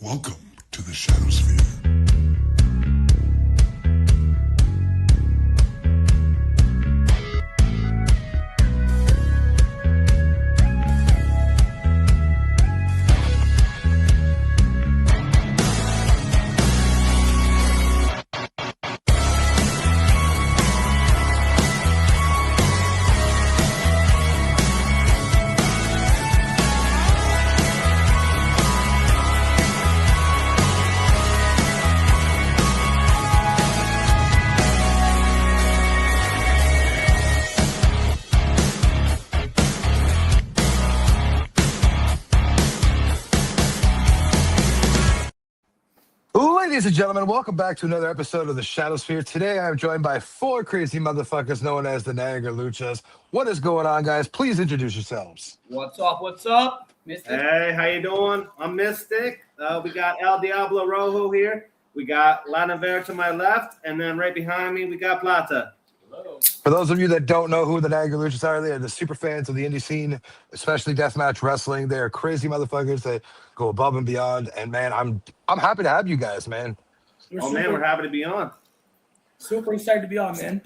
Welcome to the Shadowsphere. Ladies and gentlemen, welcome back to another episode of the Shadowsphere. Today I am joined by four crazy motherfuckers known as the Niagara Luchas. What is going on, guys? Please introduce yourselves. What's up? What's up, Mystic? Hey, how you doing? I'm Mystic. We got El Diablo Rojo here. We got Lana Ver to my left, and then right behind me we got Plata. Hello. For those of you that don't know who the Niagara Luchas are, they are the super fans of the indie scene, especially deathmatch wrestling. They are crazy motherfuckers. They go above and beyond. And man, I'm happy to have you guys, man. We're happy to be on. Super excited to be on, man.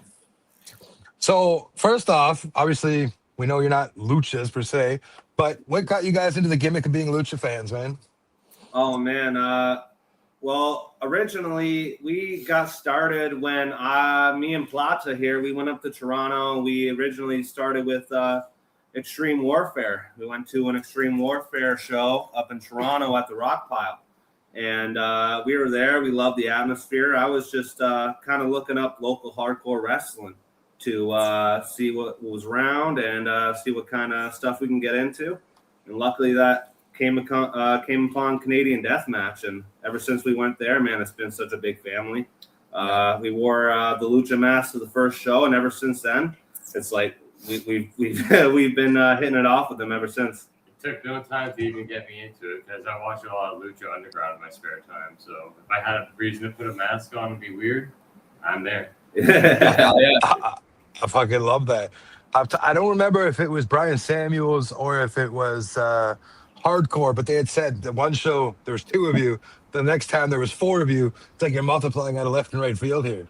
So first off, obviously we know you're not Luchas per se, but what got you guys into the gimmick of being Lucha fans, man? Oh man, well, originally we got started when me and Plata here, we went up to Toronto. We originally started with Extreme Warfare. We went to an Extreme Warfare show up in Toronto at the Rock Pile. And we were there. We loved the atmosphere. I was just kind of looking up local hardcore wrestling to see what was around and see what kind of stuff we can get into. And luckily that came upon Canadian Deathmatch. And ever since we went there, man, it's been such a big family. We wore the Lucha mask to the first show. And ever since then, it's like we've been hitting it off with them ever since. Took no time to even get me into it because I watch a lot of Lucha Underground in my spare time. So if I had a reason to put a mask on and be weird, I'm there. I fucking love that. I don't remember if it was Brian Samuels or if it was Hardcore, but they had said that one show there was two of you. The next time there was four of you. It's like you're multiplying out of left and right field here.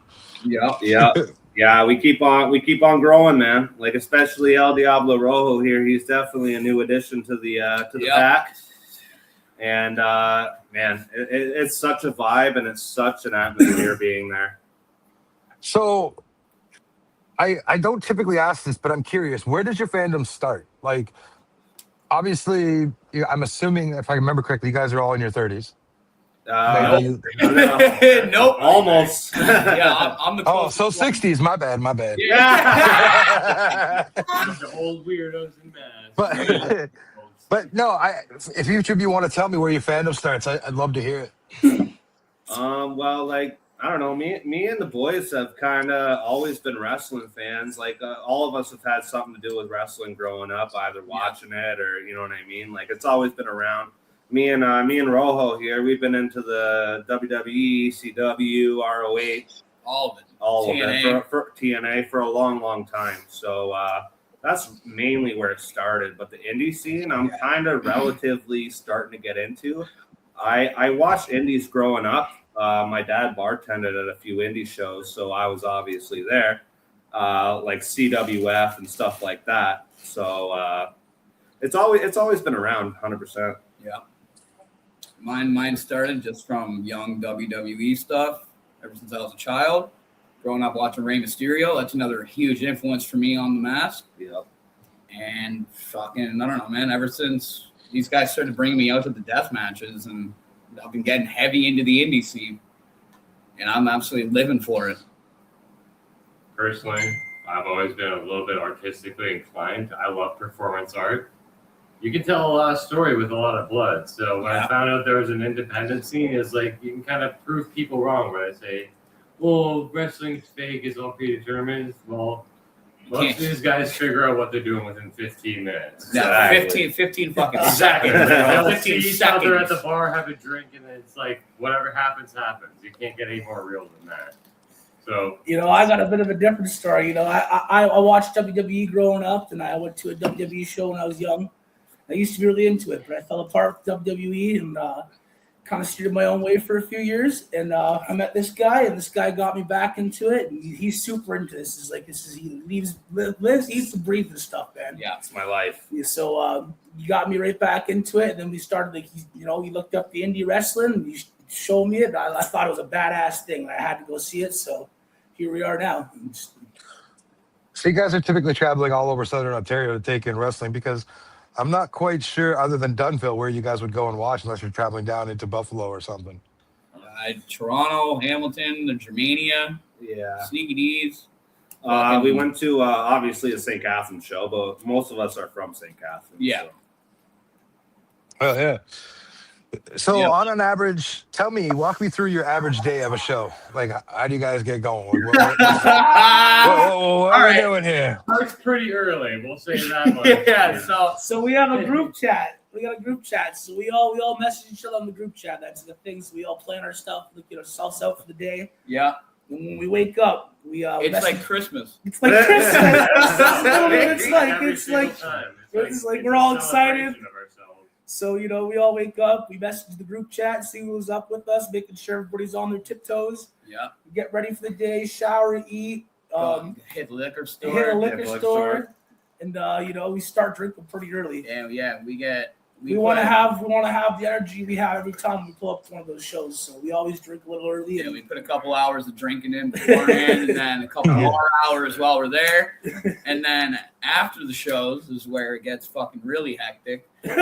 Yeah, we keep on growing, man. Like especially El Diablo Rojo here. He's definitely a new addition to the pack. And man, it's such a vibe and it's such an atmosphere being there. So I don't typically ask this, but I'm curious. Where does your fandom start? Like, obviously, I'm assuming if I remember correctly, you guys are all in your 30s. Nope, almost. Yeah, I'm the Oh, so 60s. My bad. Yeah. The old weirdos in masks. But no, if each of you want to tell me where your fandom starts, I'd love to hear it. Well, like I don't know, me and the boys have kind of always been wrestling fans. Like all of us have had something to do with wrestling growing up, either watching it or you know what I mean. Like it's always been around. Me and Rojo here, we've been into the WWE, CW, ROH, all of it for TNA for a long time. So that's mainly where it started. But the indie scene, I'm kind of relatively starting to get into. I watched indies growing up. My dad bartended at a few indie shows, so I was obviously there, like CWF and stuff like that. So it's always been around, 100%. Yeah. Mine started just from young WWE stuff ever since I was a child. Growing up watching Rey Mysterio, that's another huge influence for me on the mask. Yep. And fucking, I don't know, man, ever since these guys started bringing me out to the death matches, and I've been getting heavy into the indie scene, and I'm absolutely living for it. Personally, I've always been a little bit artistically inclined. I love performance art. You can tell a lot of story with a lot of blood. So when I found out there was an independent scene, it's like you can kind of prove people wrong where they say, well, wrestling's fake, it's all predetermined. Well, most of these guys figure out what they're doing within 15 minutes. Yeah, 15 fucking seconds. They'll 15 see each other at seconds. the bar, have a drink, and then it's like, whatever happens, happens. You can't get any more real than that. So, I got a bit of a different story. I watched WWE growing up, and I went to a WWE show when I was young. I used to be really into it, but I fell apart with WWE, and kind of steered my own way for a few years, and I met this guy, and this guy got me back into it. And he's super into this. He lives, eats, and breathes this stuff, man. Yeah. It's my life. So you got me right back into it, and then we started. He looked up the indie wrestling, and he showed me it. I thought it was a badass thing. I had to go see it. So here we are now. So you guys are typically traveling all over Southern Ontario to take in wrestling, because I'm not quite sure, other than Dunville, where you guys would go and watch unless you're traveling down into Buffalo or something. Toronto, Hamilton, the Germania, Yeah. Sneaky D's. We went to obviously a St. Catharines show, but most of us are from St. Catharines. Yeah. So. Oh, yeah. So Yeah. on an average, walk me through your average day of a show. Like, how do you guys get going? What are we doing here? Starts pretty early. We'll say that much. Yeah. So we have a group chat. We got a group chat. So we all message each other on the group chat. That's the things. We all plan our stuff, get ourselves out for the day. Yeah. And when we wake up, we It's like Christmas. It's like Christmas. Every it's single like time. it's like it's we're a all excited. celebration of ourselves. So, we all wake up, we message the group chat, see who's up with us, making sure everybody's on their tiptoes. Yeah. We get ready for the day, shower, eat, Hit the liquor store. hit a liquor liquor store, and we start drinking pretty early. Yeah. We want to have the energy we have every time we pull up to one of those shows. So we always drink a little early. Yeah, we put a couple hours of drinking in beforehand, and then a couple more hours while we're there, and then after the shows is where it gets fucking really hectic. Because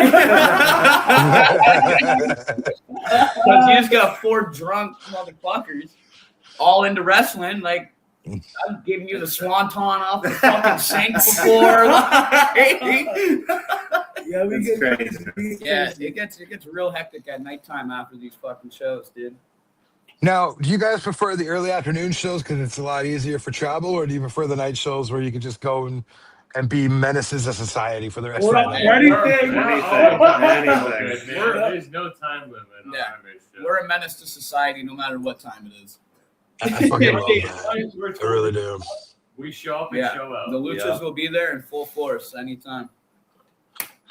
you just got 4 drunk motherfuckers all into wrestling. Like, I'm giving you the swanton off the fucking sink before. Yeah, we It's get crazy. Yeah, it gets real hectic at nighttime after these fucking shows, dude. Now, do you guys prefer the early afternoon shows because it's a lot easier for travel, or do you prefer the night shows where you can just go and be menaces of society for the rest of the night? Anything. There's no time limit on Yeah. our show. We're a menace to society no matter what time it is. I fucking love that. I really do. We show up and Yeah, show out. the Luchas will be there in full force anytime.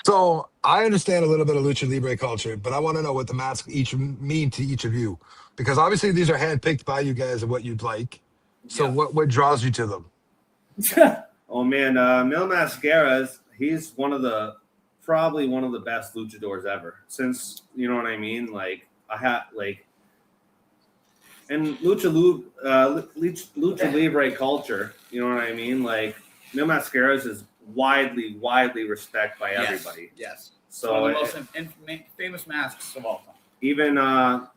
So I understand a little bit of lucha libre culture, but I want to know what the masks each mean to each of you, because obviously these are handpicked by you guys and what you'd like. So Yeah. what draws you to them? Oh man, Mil Mascaras, he's probably one of the best luchadors ever. Since, you know what I mean? Like, and lucha libre culture, you know what I mean? Like, Mil Mascaras is widely respected by everybody. Yes. So One of the most famous masks of all time. even not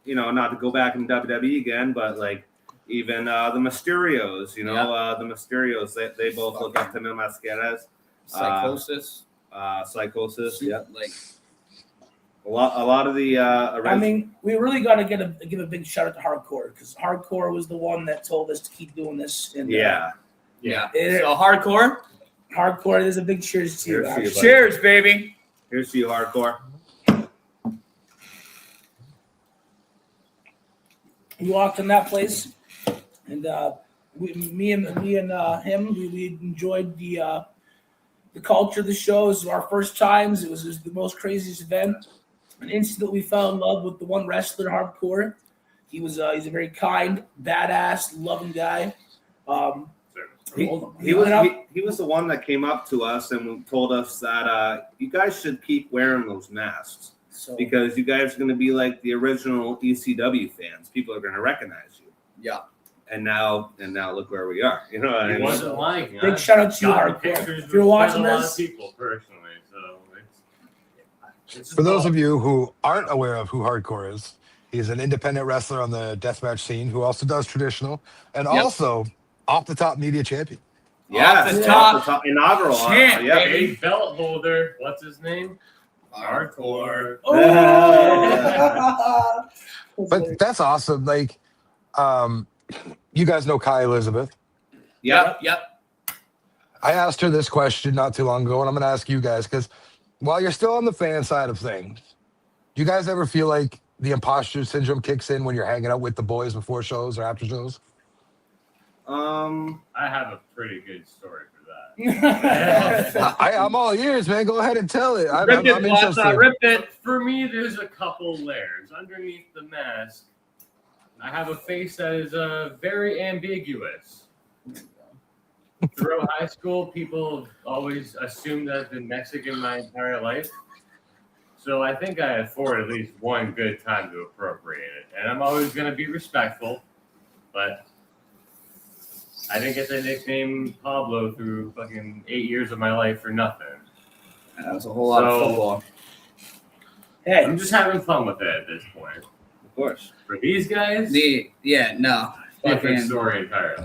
to go back in WWE again, but like even the Mysterios, the Mysterios, they both look up to Mil Mascaras. Psychosis. Psychosis, yeah. Like, A lot of the I mean, we really got to give a big shout out to Hardcore, because Hardcore was the one that told us to keep doing this. And yeah. So hardcore. Hardcore, there's a big cheers to you. Cheers to you, buddy. Cheers, baby. Here's to you, Hardcore. We walked in that place, and me and him, we enjoyed the culture of the show. It was our first times. It was the most craziest event. And instantly we fell in love with the one wrestler, Hardcore. He's a very kind, badass, loving guy. He was the one that came up to us and told us that you guys should keep wearing those masks, because you guys are going to be like the original ECW fans. People are going to recognize you. Yeah. And now look where we are. You know what I It mean? wasn't lying. Big shout out to you, Hardcore. If you're watching a lot this, of people personally, so it's For those of you who aren't aware of who Hardcore is, he's an independent wrestler on the deathmatch scene who also does traditional and also off the top media champion. Yeah, Off the top inaugural. champ, Yeah. baby. big belt holder. What's his name? Hardcore. But that's awesome. Like, you guys know Kai Elizabeth. Yeah. Yep. I asked her this question not too long ago, and I'm going to ask you guys, because while you're still on the fan side of things, do you guys ever feel like the imposter syndrome kicks in when you're hanging out with the boys before shows or after shows? I have a pretty good story for that. I'm all ears, man. Go ahead and tell it. I'm Ripped it, interested. ripped it. For me, there's a couple layers. Underneath the mask, I have a face that is very ambiguous. Throughout high school, people always assumed that I've been Mexican my entire life. So I think I afford at least one good time to appropriate it. And I'm always going to be respectful, but I didn't get the nickname Pablo through fucking 8 years of my life for nothing. That was a whole lot of football. Hey, I'm just having fun with it at this point. Of course. For these guys, no. different story entirely.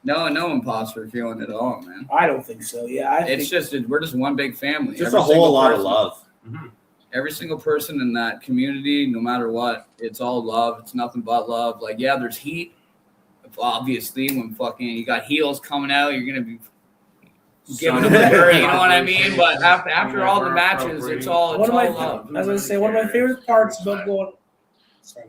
No imposter feeling at all, man. I don't think so. Yeah, We're just one big family. Just Every a whole single lot of person- love. Mm-hmm. Every single person in that community, no matter what, it's all love. It's nothing but love. Like, yeah, there's heat. Obviously, when fucking you got heels coming out, you're gonna be giving them the bird, you know what I mean? But after all the matches, it's all love. As I say, one of my favorite parts about going. Sorry.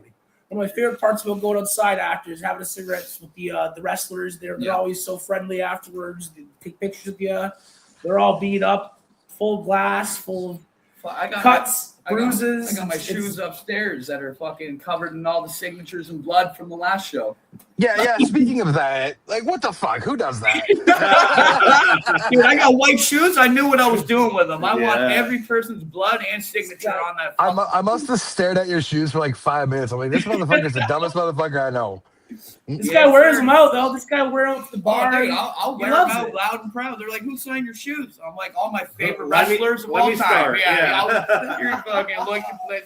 One of my favorite parts about going outside after is having a cigarette with the wrestlers. They're always so friendly afterwards. They take pictures of you. They're all beat up, full glass, full of cuts, bruises. I got my shoes upstairs that are fucking covered in all the signatures and blood from the last show. Yeah. Speaking of that, like, what the fuck? Who does that? Dude, I got white shoes. I knew what I was doing with them. I want Yeah. every person's blood and signature on that. I must have stared at your shoes for like 5 minutes. I'm like, this motherfucker's the dumbest motherfucker I know. This guy wears them out, though. This guy wears them to the bar. Dude, I'll wear them out loud and proud. They're like, who signed your shoes? I'm like, all my favorite wrestlers of all time. You're fucking looking.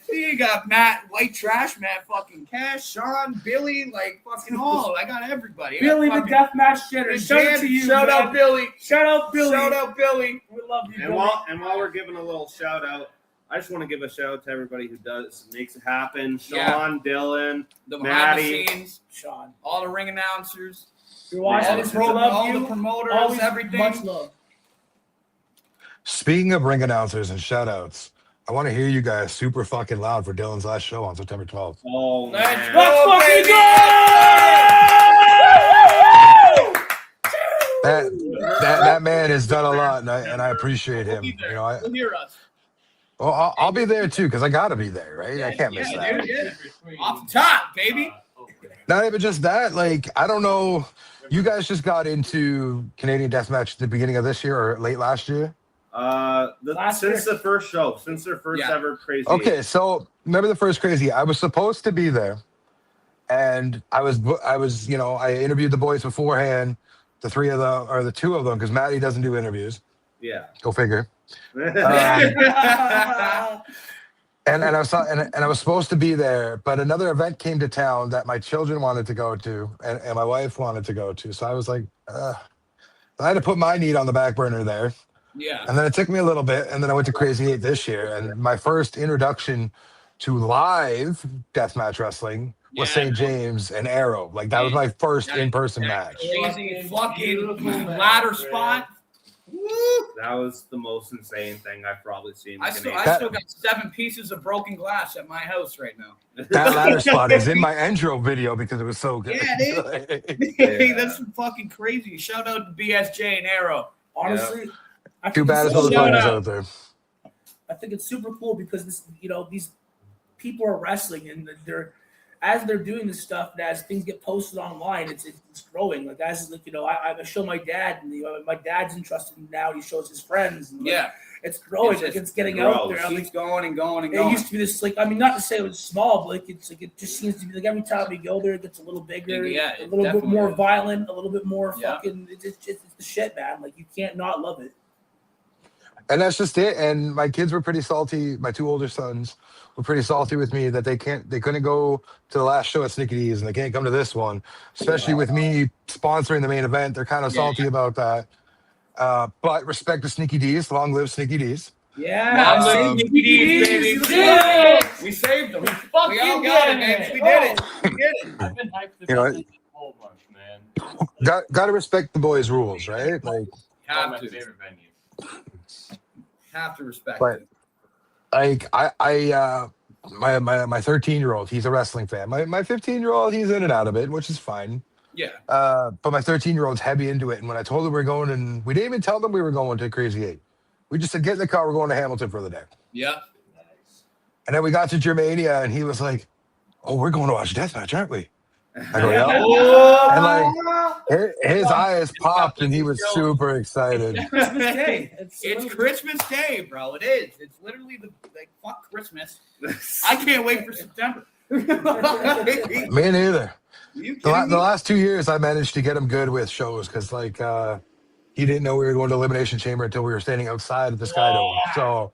See, you got Matt, White Trash, Matt fucking Cash, Sean, Billy, like fucking all. I got everybody. Billy the Deathmatch Shitter. Shout out to you. Shout out Billy. Shout out Billy. Shout out Billy. We love you, And Billy. while we're giving a little shout out, I just want to give a shout out to everybody who makes it happen. Sean, Dylan, The Maddie. behind the scenes, Sean. all the ring announcers, You're watching all, this. the, We love all you. the promoters, Always everything. much love. Speaking of ring announcers and shout outs, I want to hear you guys super fucking loud for Dylan's last show on September 12th. Oh, Let's man. go. Let's fucking go! That man has done a lot, and I appreciate him. You know, You'll hear us. I'll be there too because I gotta be there, right? I can't miss that. Dude, off the top, baby. Not even just that. Like, I don't know. You guys just got into Canadian Deathmatch at the beginning of this year or late last year? Since the first show, since their first ever Crazy. Okay, so remember the first Crazy? I was supposed to be there, and I was, you know, I interviewed the boys beforehand, the three of them or the two of them, because Maddie doesn't do interviews. Yeah. Go figure. And I was supposed to be there, but another event came to town that my children wanted to go to, and my wife wanted to go to. So I was like, I had to put my need on the back burner there. Yeah. And then it took me a little bit, and then I went to Crazy 8 this year, and my first introduction to live deathmatch wrestling was St. James and Arrow. Like, that was my first in-person match. Crazy fucking ladder spot. Woo! That was the most insane thing I've probably seen. I still got 7 pieces of broken glass at my house right now. That ladder spot is in my intro video because it was so good. Yeah, dude. That's fucking crazy. Shout out to BSJ and Arrow. Honestly, I Too think bad it's as so- motherfuckers out there. I think it's super cool because this, you know, these people are wrestling and as they're doing this stuff, and as things get posted online, it's growing. Like, as like, you know, I show my dad, and my dad's interested in now. He shows his friends, and it's growing. It's getting out there. It's going and going and it going. used to be this, like, I mean, not to say it was small, but like it just seems to be like every time we go there, it gets a little bigger, Yeah, a little bit more is. violent, a little bit more Yeah. fucking. It's the shit, man. Like, you can't not love it. And that's just it. And my kids were pretty salty. My 2 older sons were pretty salty with me that they couldn't go to the last show at Sneaky D's and they can't come to this one, especially with me sponsoring the main event. They're kind of salty about that. But respect to Sneaky D's. Long live Sneaky D's. Yeah, Sneaky D's, baby. We saved them. We all got it, baby. We did it. I've been hyped to You know, be this whole bunch, man. Got to respect the boys' rules, right? Like, One of Have my to. favorite venues. Have to respect But- it. like my 13-year-old, he's a wrestling fan. My 15-year-old, he's in and out of it, which is fine. Yeah. But my 13-year-old's heavy into it. And when I told her we were going, and we didn't even tell them we were going to Crazy 8. We just said, get in the car, we're going to Hamilton for the day. Yeah. And then we got to Germania, and he was like, oh, we're going to watch Deathmatch, aren't we? I go, yeah. And like his eyes popped, and he was super excited. It's Christmas Day. It's Christmas Day, bro. It is. It's literally fuck Christmas. I can't wait for September. Me neither. The last 2 years, I managed to get him good with shows because, like, he didn't know we were going to Elimination Chamber until we were standing outside of the Sky Dome. So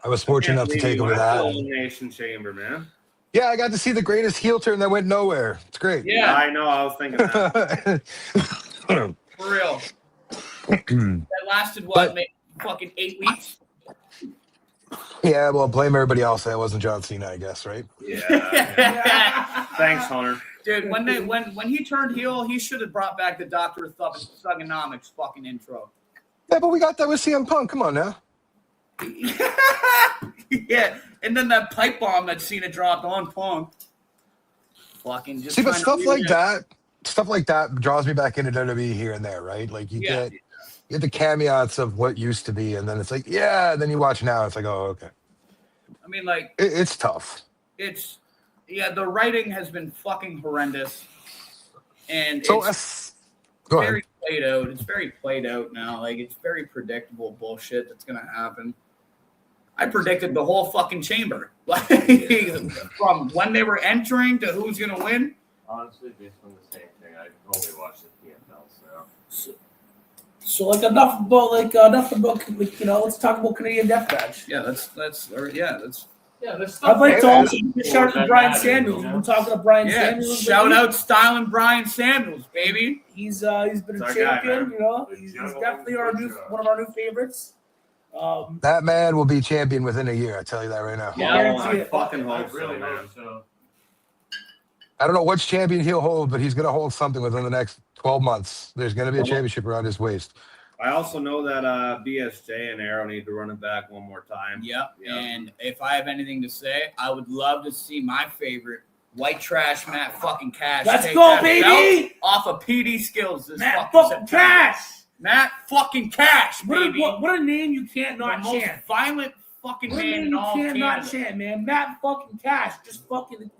I was fortunate enough to take him to that. Elimination Chamber, man. Yeah, I got to see the greatest heel turn that went nowhere. It's great. Yeah, I know. I was thinking that. for real. That lasted what? Fucking 8 weeks. Yeah, well, blame everybody else. That wasn't John Cena, I guess, right? Yeah. Thanks, Hunter. Dude, when he turned heel, he should have brought back the Dr. Thugonomics fucking intro. Yeah, but we got that with CM Punk. Come on now. Yeah, and then that pipe bomb that Cena dropped on Punk. Fucking just see, but stuff like that draws me back into WWE here and there, right? Like you get the caveats of what used to be, and then it's like, yeah, and then you watch now, it's like, oh, okay. I mean, like it's tough. The writing has been fucking horrendous, and so it's very played out. It's very played out now. Like it's very predictable bullshit that's gonna happen. I predicted the whole fucking chamber, like from when they were entering to who's gonna win. Honestly, based on the same thing, I only watched the PFL. So enough about let's talk about Canadian Deathmatch. Yeah, that's I'd like to also shout out to Brian Samuels. We're talking to Brian Samuels. Shout out Styling Brian Samuels, baby. He's been a champion. He's definitely one of our new favorites. That man will be champion within a year. I tell you that right now. Yeah, I fucking hope so, man. I don't know which champion he'll hold, but he's going to hold something within the next 12 months. There's going to be a championship around his waist. I also know that BSJ and Arrow need to run it back one more time. Yep. And if I have anything to say, I would love to see my favorite white trash Matt fucking Cash. Let's go, baby! Off of PD Skills this Matt fucking Cash. Matt fucking Cash, baby. What a name you can't not the chant. Most violent fucking man in all Canada. You can't Canada. not chant, man. Matt fucking Cash. Just fucking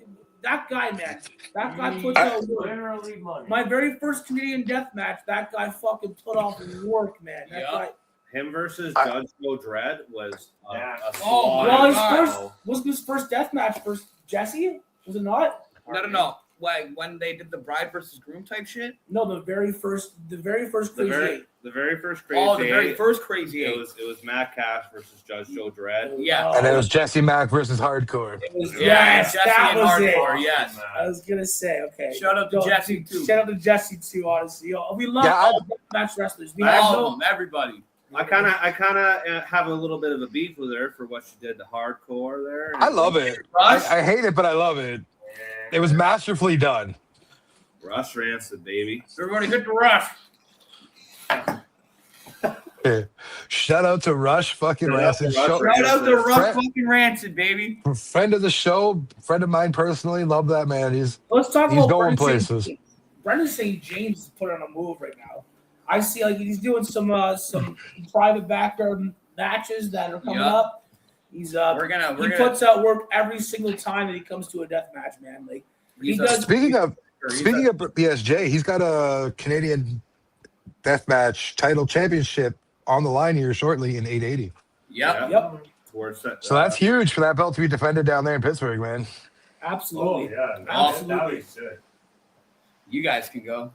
that guy, man. That guy puts out work. My very first Canadian death match, that guy fucking put off work, man. That guy. Him versus Judge Joe Dredd was wasn't his first death match versus Jesse? Was it not? No. Like when they did the bride versus groom type shit? No, the very first Crazy Eight. The very first Crazy Eight. Oh, the very first Crazy Eight. It was Matt Cash versus Judge Joe Dredd. Yeah. And it was Jesse Mack versus Hardcore. Yes, Jesse that and was Hardcore, it. yes. I was gonna say, okay. Shout out to Jesse too. Shout out to Jesse too, honestly. We love all deathmatch wrestlers. We have all of them, everybody. I kind of have a little bit of a beef with her for what she did to Hardcore there. I love it. I hate it, but I love it. It was masterfully done. Rush Rancid, baby. Everybody hit the Rush. Shout out to Rush fucking Rancid. Shout out to Rush fucking Rancid, baby. Friend of the show, friend of mine personally. Love that man. He's going Brendan places. Brendan St. James is putting on a move right now. I see like he's doing some private backyard matches that are coming up. He puts out work every single time that he comes to a death match, man. Like Speaking of BSJ, he's got a Canadian Deathmatch title championship on the line here shortly in 880. Yep. So that's huge for that belt to be defended down there in Pittsburgh, man. Absolutely. Oh, yeah. Absolutely. You guys can go.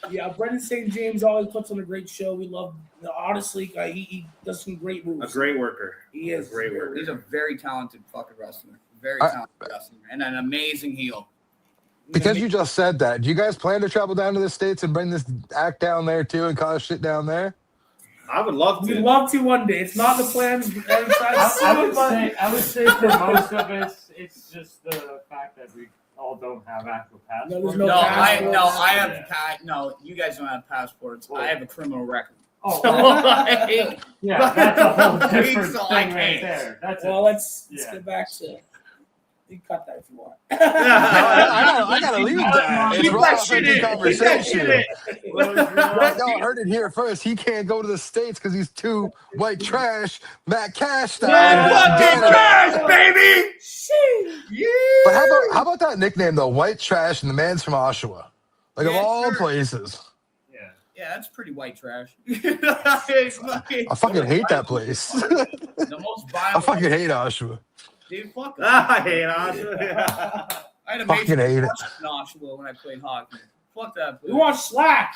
Yeah, Brendan St. James always puts on a great show. We love, honestly, he does some great moves. A great worker. He is. A great worker. He's a very talented fucking wrestler. Very talented wrestler. And an amazing heel. Because you just said that, do you guys plan to travel down to the States and bring this act down there too and cause shit down there? I would love to. We'd love to one day. It's not the plans. I would say for most of us, it's just the fact that we all don't have actual passports. You guys don't have passports. I have a criminal record. Oh, So, yeah, that's a whole different so thing right there. Let's get back to. You can cut that if you want. I gotta leave that. It's Keep raw that shit authentic in. conversation. What was your- Y'all heard it here first. He can't go to the States because he's too white trash, Matt Cash style. Yeah, in Fucking Canada. trash, baby. Yeah. But how about that nickname though? White trash, and the man's from Oshawa. Like of Yeah, all sure. places. Yeah. Yeah, that's pretty white trash. I fucking hate that place. The most I violent. fucking hate Oshawa. Dude, fuck. I hate Oshawa. I had a Fucking major hate it. crush on Oshawa when I played hockey. Fuck that. We want Slack.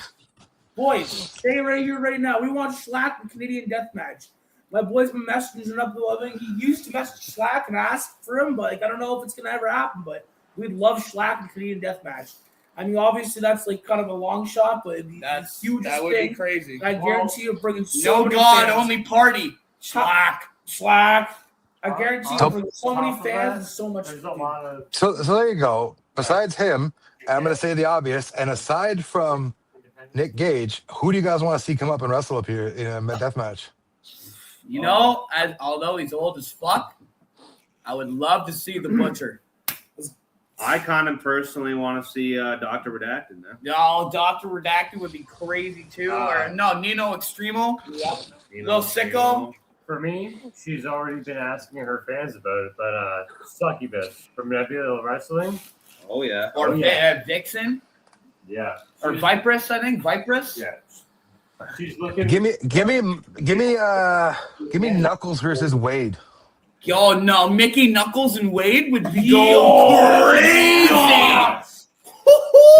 Boys, stay right here right now. We want Slack and Canadian Deathmatch. My boy's been messaging up the living. He used to message Slack and ask for him, but like, I don't know if it's going to ever happen, but we'd love Slack and Canadian Deathmatch. I mean, obviously, that's like kind of a long shot, but it'd be That's the hugest that would thing. be crazy. I guarantee you're bringing so No many God, fans. only party. Slack. Slack. I guarantee On you're bringing so top many of fans that, and so much. There's a lot of So there you go. Besides him, I'm gonna say the obvious. And aside from Nick Gage, who do you guys want to see come up and wrestle up here in a death match? You know, although he's old as fuck, I would love to see the Butcher. I kind of personally want to see Dr. Redacted now. No, Dr. Redacted would be crazy too. Or no, Nino Extremo. Yeah. Little sicko. For me, she's already been asking her fans about it, but Succubus from Nebula Wrestling. Oh, yeah. Or yeah. Vixen. Yeah. Or Vipress, I think. Vipress. Yeah. She's looking. Give me Knuckles versus Wade. Yo, no, Mickey, Knuckles, and Wade would be Yo, crazy.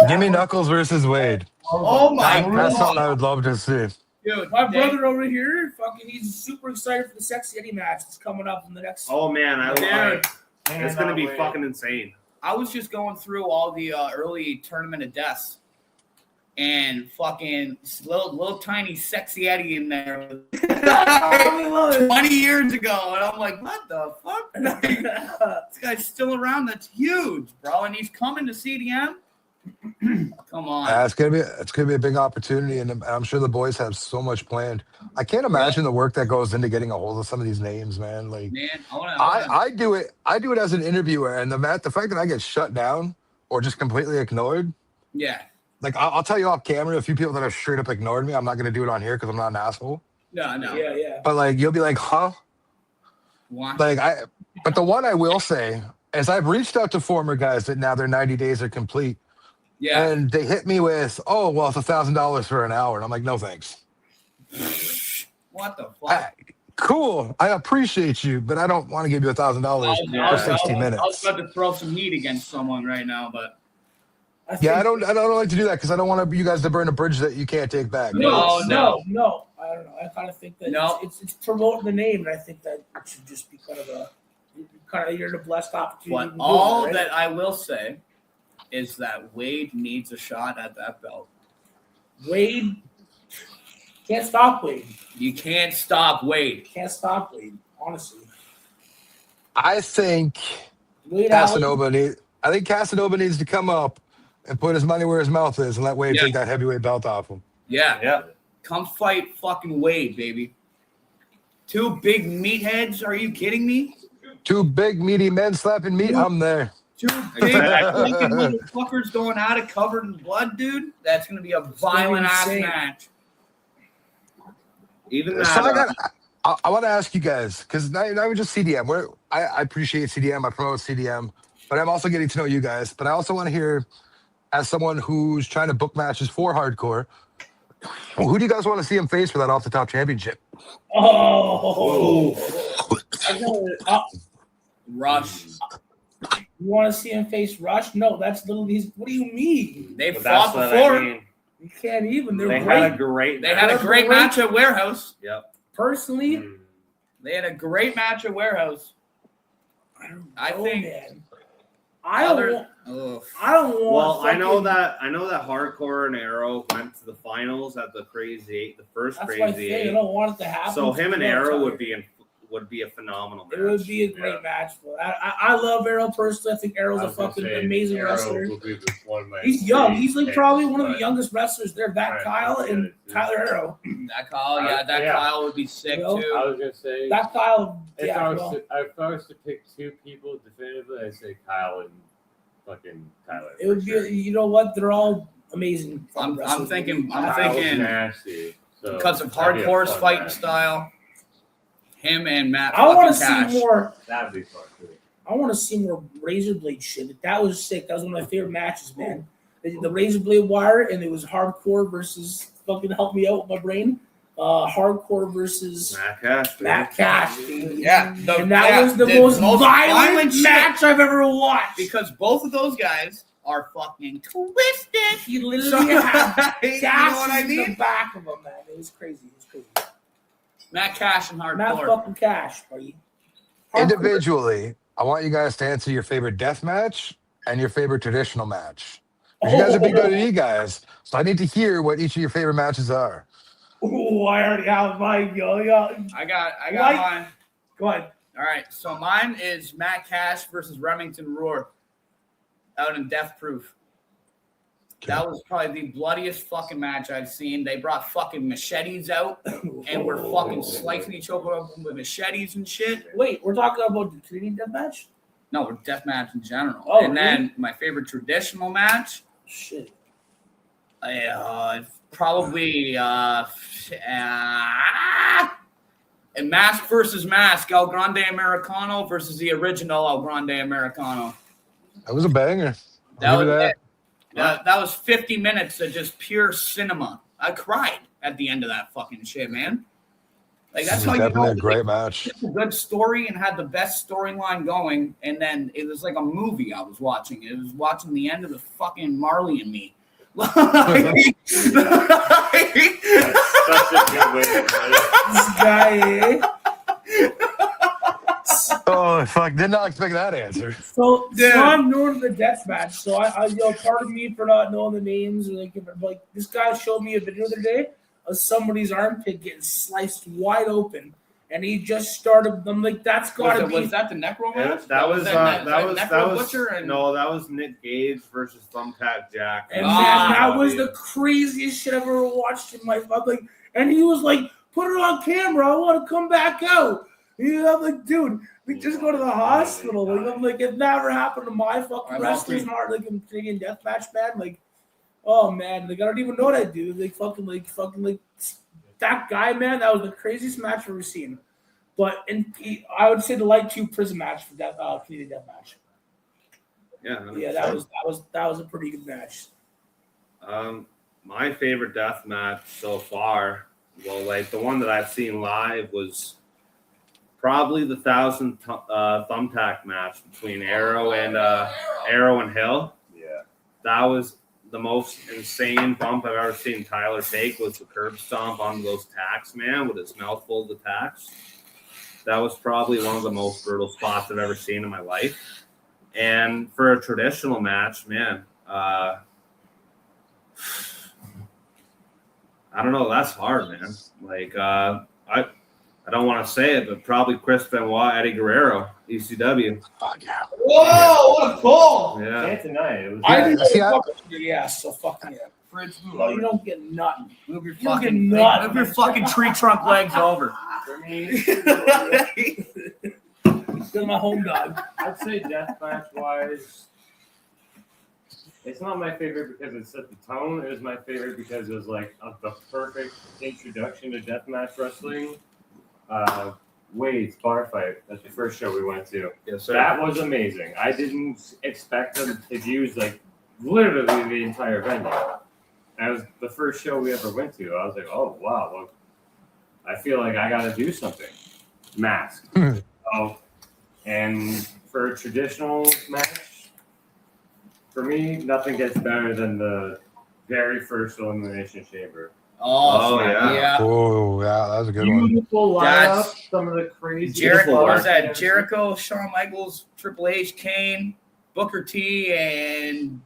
Give me Knuckles versus Wade. Oh my That's something I god, would love to see. dude! My brother over here, fucking, he's super excited for the Sexy Eddie match that's coming up in the next. Oh, man. Dude, It's going to be fucking insane. I was just going through all the early Tournament of Deaths, and fucking little tiny Sexy Eddie in there 20 years ago, and I'm like, what the fuck? This guy's still around. That's huge, bro, and he's coming to CDM. Come on. It's gonna be a big opportunity, and I'm sure the boys have so much planned. I can't imagine the work that goes into getting a hold of some of these names, man. Like, Man, I do it as an interviewer, and the fact that I get shut down or just completely ignored. yeah. Like, I'll tell you off camera, a few people that have straight up ignored me. I'm not gonna do it on here because I'm not an asshole. No. Yeah. But like, you'll be like, huh? Why? But the one I will say is I've reached out to former guys that now their 90 days are complete. Yeah. And they hit me with, oh, well, it's $1,000 for an hour. And I'm like, no, thanks. What the fuck? Cool. I appreciate you, but I don't want to give you $1,000 for 60 minutes. I was about to throw some heat against someone right now, but Yeah, I don't like to do that because I don't want you guys to burn a bridge that you can't take back. No. No. I don't know. I kind of think that No. it's promoting the name, and I think that it should just be you're the blessed opportunity. but all that I will say is that Wade needs a shot at that belt. Wade can't stop Wade. You can't stop Wade. Can't stop Wade. Honestly, I think Wade Allen. Casanova needs to come up and put his money where his mouth is and let Wade take that heavyweight belt off him. Yeah. Yeah. Come fight fucking Wade, baby. Two big meatheads? Are you kidding me? Two big meaty men slapping meat. I'm there. Two big fucking motherfuckers going at it covered in blood, dude. That's gonna be a violent ass insane. match. Even So that. I want to ask you guys, because not even just CDM. I appreciate CDM. I promote CDM, but I'm also getting to know you guys. But I also want to hear, as someone who's trying to book matches for hardcore, who do you guys want to see him face for that off the top championship? Oh, Rush. you want to see him face Rush? No, that's literally. What do you mean? They But fought that's what before. I mean. You can't even. They're They great. had a great. They had a great match at Warehouse. Yep. Personally, They had a great match at Warehouse. I think- man. I don't want. Ugh. I don't want. Well, I know fucking- that Hardcore and Arrow went to the finals at the Crazy Eight, the first That's my Crazy thing. I Eight. don't want it to happen. So him and Arrow would be would be a phenomenal match. It would be a great match. But I love Arrow personally. I think Arrow's a fucking amazing wrestler. He's young. He's like probably one of the youngest wrestlers there. That Kyle and Tyler Arrow. That Kyle, Kyle would be sick too. I was gonna say that Kyle. If I was to pick two people definitively, I'd say Kyle and fucking Tyler. It would be. You know what? They're all amazing. I'm thinking nasty. So because of hardcore's fighting style. Him and Matt. I want to see more. That'd be fun too. I want to see more razor blade shit. That was sick. That was one of my favorite matches, man. The razor blade wire, and it was hardcore versus fucking help me out with my brain. Hardcore versus Matt Cash. Yeah, that was the most violent match I've ever watched. Because both of those guys are fucking twisted. He literally had you know what I mean? In the back of him, man. It was crazy. Matt Cash and Hardcore. Matt fucking Cash, buddy. Individually, I want you guys to answer your favorite death match and your favorite traditional match. You guys are big WWE guys, so I need to hear what each of your favorite matches are. Oh, I already have mine, yo. I got mine. Go ahead. All right, so mine is Matt Cash versus Remington Roar out in Death Proof. Okay. That was probably the bloodiest fucking match I've seen. They brought fucking machetes out and were fucking slicing each other up with machetes and shit. Wait, we're talking about the Canadian death match? No, we're death match in general. Oh, and then my favorite traditional match. Shit. Probably Mask versus Mask, El Grande Americano versus the original El Grande Americano. That was a banger. That was 50 minutes of just pure cinema. I cried at the end of that fucking shit, man. Like that's how definitely a great match. It's a good story and had the best storyline going, and then it was like a movie I was watching. It was watching the end of the fucking Marley and Me. That's such a good way to put it. This guy, Oh fuck! Did not expect that answer. So I'm new to the death match. So I pardon me for not knowing the names. Like this guy showed me a video the other day of somebody's armpit getting sliced wide open, and he just started. I'm like, that's gotta be. Was that the Necro match? That was Butcher. No, that was Nick Gage versus Thumbtack Jack. And man, that was the craziest shit I've ever watched in my life. Like, and he was like, "Put it on camera. I want to come back out." Yeah, I'm like, dude, we just go to the hospital. Like, I'm like, it never happened to my fucking wrestlers, not like in Canadian deathmatch, man. Like, oh man, like I don't even know what I do. Like fucking that guy, man. That was the craziest match I've ever seen. But I would say the light tube prison match for that Canadian deathmatch. Yeah, 100%. Yeah, that was a pretty good match. My favorite death match so far, well, like the one that I've seen live was probably the 1,000 thumbtack match between Arrow and Hill. Yeah, that was the most insane bump I've ever seen Tyler take. Was the curb stomp on those tacks, man, with his mouth full of the tacks. That was probably one of the most brutal spots I've ever seen in my life. And for a traditional match, man, I don't know. That's hard, man. Like I don't want to say it, but probably Chris Benoit, Eddie Guerrero, ECW. Fuck yeah. Whoa, what a pull! Yeah. Can't deny it. I didn't so fucking yeah. Fridge Well, you don't get nothing. Move your You get fucking nothing. move your fucking tree trunk legs over. For me, Still my home dog. I'd say deathmatch wise, it's not my favorite because it set the tone. It was my favorite because it was like the perfect introduction to deathmatch wrestling. Wade's bar fight. That's the first show we went to. Yes, sir. That was amazing. I didn't expect them to use like literally the entire venue. That was the first show we ever went to. I was like, oh wow, well, I feel like I got to do something. Mask. And for a traditional match, for me, nothing gets better than the very first Elimination Chamber. Oh yeah. Oh yeah, that was a good one. Beautiful lineup. Some of the crazy. Jericho was that Jericho, Shawn Michaels, Triple H, Kane, Booker T, and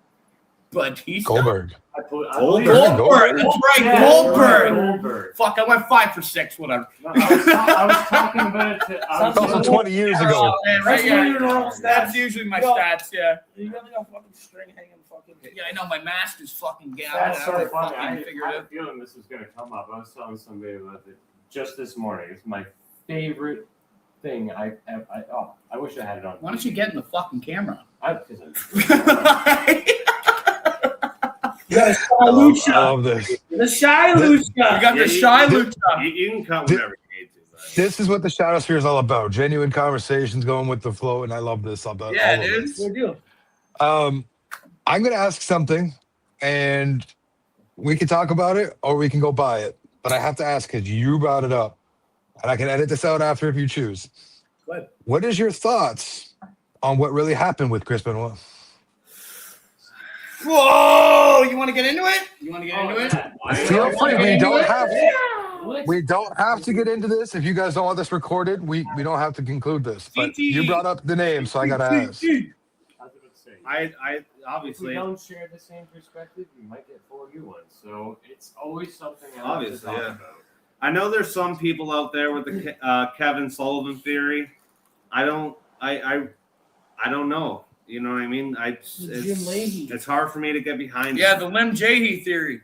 Batista. Goldberg. Goldberg. That's right, Yeah, Goldberg. Goldberg. Fuck, I went 5 for 6. Whatever. No, I was talking about it. Sounds Also like 20 years ago. Oh, man, right, That's yeah. your normal That's stats. usually my Yo. stats. Yeah. You got like a fucking string hanging fucking. Yeah, I know my mask is fucking gouged. That's so I funny. I fucking figured had a it. feeling this was going to come up. I was telling somebody about it just this morning. It's my favorite thing. I wish I had it on. Why don't you get in the fucking camera? You got a shy I Lucha. love this. The shy This- You Lucha. got the shy Lucha. You can cut whenever you need to. This is what the Shadowsphere is all about. Genuine conversations going with the flow, and I love this about Yeah, all it of is. this. Good deal. I'm going to ask something, and we can talk about it, or we can go by it. But I have to ask because you brought it up, and I can edit this out after if you choose. Go ahead. What is your thoughts on what really happened with Chris Benoit? Whoa! You want to get into it? You want to get into it? Feel free. We don't have. Yeah. We don't have to get into this. If you guys don't want this recorded, we don't have to conclude this. But you brought up the name, so I gotta ask. I If we obviously, don't share the same perspective, you might get 4 new ones. So it's always something else Obviously, to talk yeah. about. I know there's some people out there with the Kevin Sullivan theory. I don't know. You know what I mean? Jim Leahy. It's hard for me to get behind. Yeah, it. the Lim Jahey theory.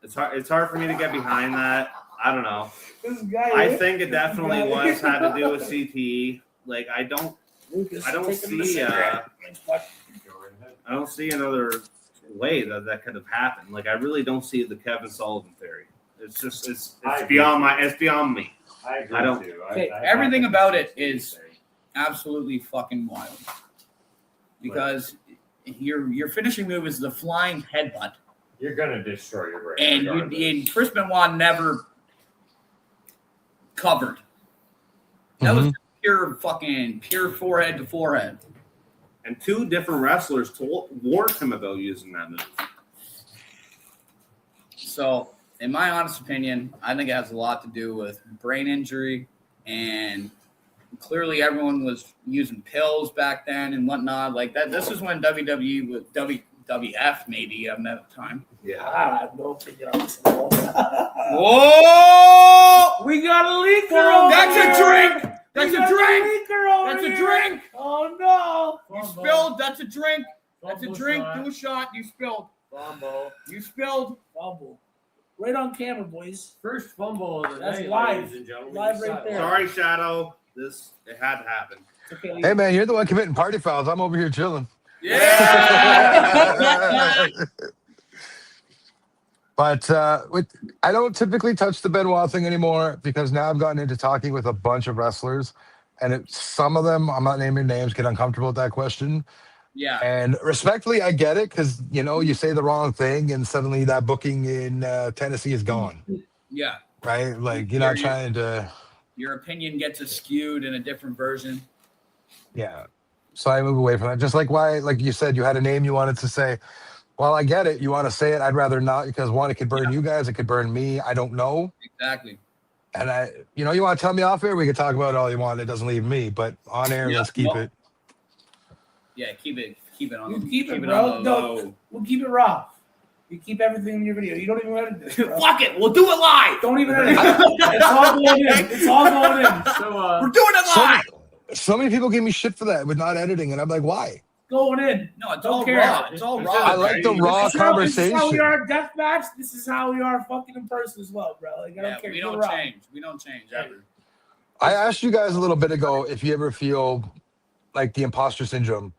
It's hard for me to get behind that. I don't know. This guy. I think it definitely had to do with CTE. Like I don't Lucas, I don't take him to see, cigarette. I don't see another way that could have happened. Like I really don't see the Kevin Sullivan theory. It's just it's beyond me. I agree I don't- too. Okay, everything about it is- Absolutely fucking wild. Because your finishing move is the flying headbutt. You're gonna destroy your brain. And regardless. Chris Benoit never covered. That was pure forehead to forehead. And 2 different wrestlers warned him about using that move. So, in my honest opinion, I think it has a lot to do with brain injury, and clearly everyone was using pills back then and whatnot. Like that. This is when WWE was WWF maybe at that time. Yeah. I have no opinion on this at all. Whoa! We got a leaker over That's here. a drink. That's We a got drink. leaker over That's a here. drink. Oh no! You spilled. That's a drink. That's a Fumble drink. shot. Do a shot. You spilled. Fumble. You spilled. Fumble. Right on camera, boys. First fumble of the That's night, live. ladies and gentlemen. Live right there. Sorry, Shadow. It had to happen. Okay. Hey man, you're the one committing party fouls. I'm over here chilling. Yeah. But I don't typically touch the Benoit thing anymore because now I've gotten into talking with a bunch of wrestlers, and some of them, I'm not naming names, get uncomfortable with that question. Yeah. And respectfully, I get it because you say the wrong thing and suddenly that booking in Tennessee is gone, Yeah. right? Like you're not trying to, Your opinion gets skewed in a different version. yeah. So I move away from that. Just like like you said, you had a name you wanted to say. Well, I get it. You want to say it. I'd rather not because one, it could burn you guys. It could burn me. I don't know. Exactly. And you want to tell me off air? We can talk about it all you want. It doesn't leave me. But on air, Yeah, let's keep well, it. Yeah, keep it on. You keep it, on bro. the No, low. we'll keep it raw. You keep everything in your video. You don't even edit this, bro. Fuck it. We'll do it live. Don't even edit it. It's all going in. It's all going in. So, We're doing it live. So many people give me shit for that with not editing, and I'm like, why? Going in. No, it's Don't all care. raw. It's all raw. I like the raw This is how we conversation. are deathmatch. This is how we are fucking in person as well, bro. Like I Yeah, don't care. we Go don't raw. change. We don't change ever. I asked you guys a little bit ago if you ever feel like the imposter syndrome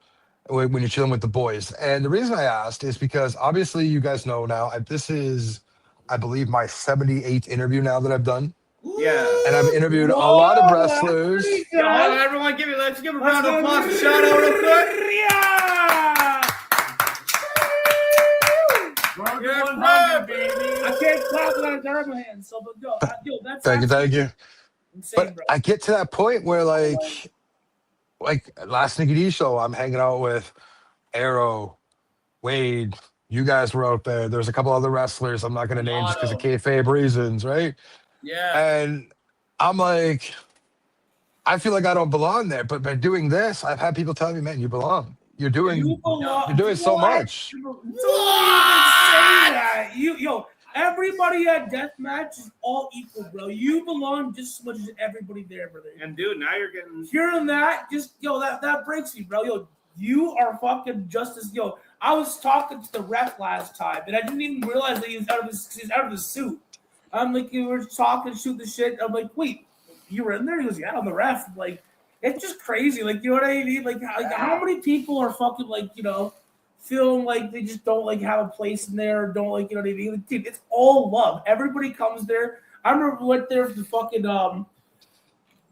when you're chilling with the boys. And the reason I asked is because obviously you guys know now, this is, I believe, my 78th interview now that I've done. Yeah. And I've interviewed a lot of wrestlers. Yo, everyone, let's give a round of applause to Shadow real quick. We're 100, baby. I can't clap when I got my hands, so but go. Yo, that's Thank you. insane, But bro. I get to that point where like last Nicky D show, I'm hanging out with Arrow, Wade. You guys were out there. There's a couple other wrestlers I'm not going to name just because of kayfabe reasons, right? Yeah. And I'm like, I feel like I don't belong there. But by doing this, I've had people tell me, man, you belong. You're doing so much. Don't even say that. Everybody at Deathmatch is all equal, bro. You belong just as much as everybody there, brother. And dude, now you're getting hearing that, that breaks me, bro. You are fucking just as I was talking to the ref last time, and I didn't even realize that he was out of his suit. I'm like, you were talking, shoot the shit. I'm like, wait, you were in there? He goes, yeah, I'm the ref. Like, it's just crazy. Like, you know what I mean? Like how many people are fucking feeling like they just don't have a place in there, or don't you know what I mean? Like, dude, it's all love. Everybody comes there. I remember we went there for the fucking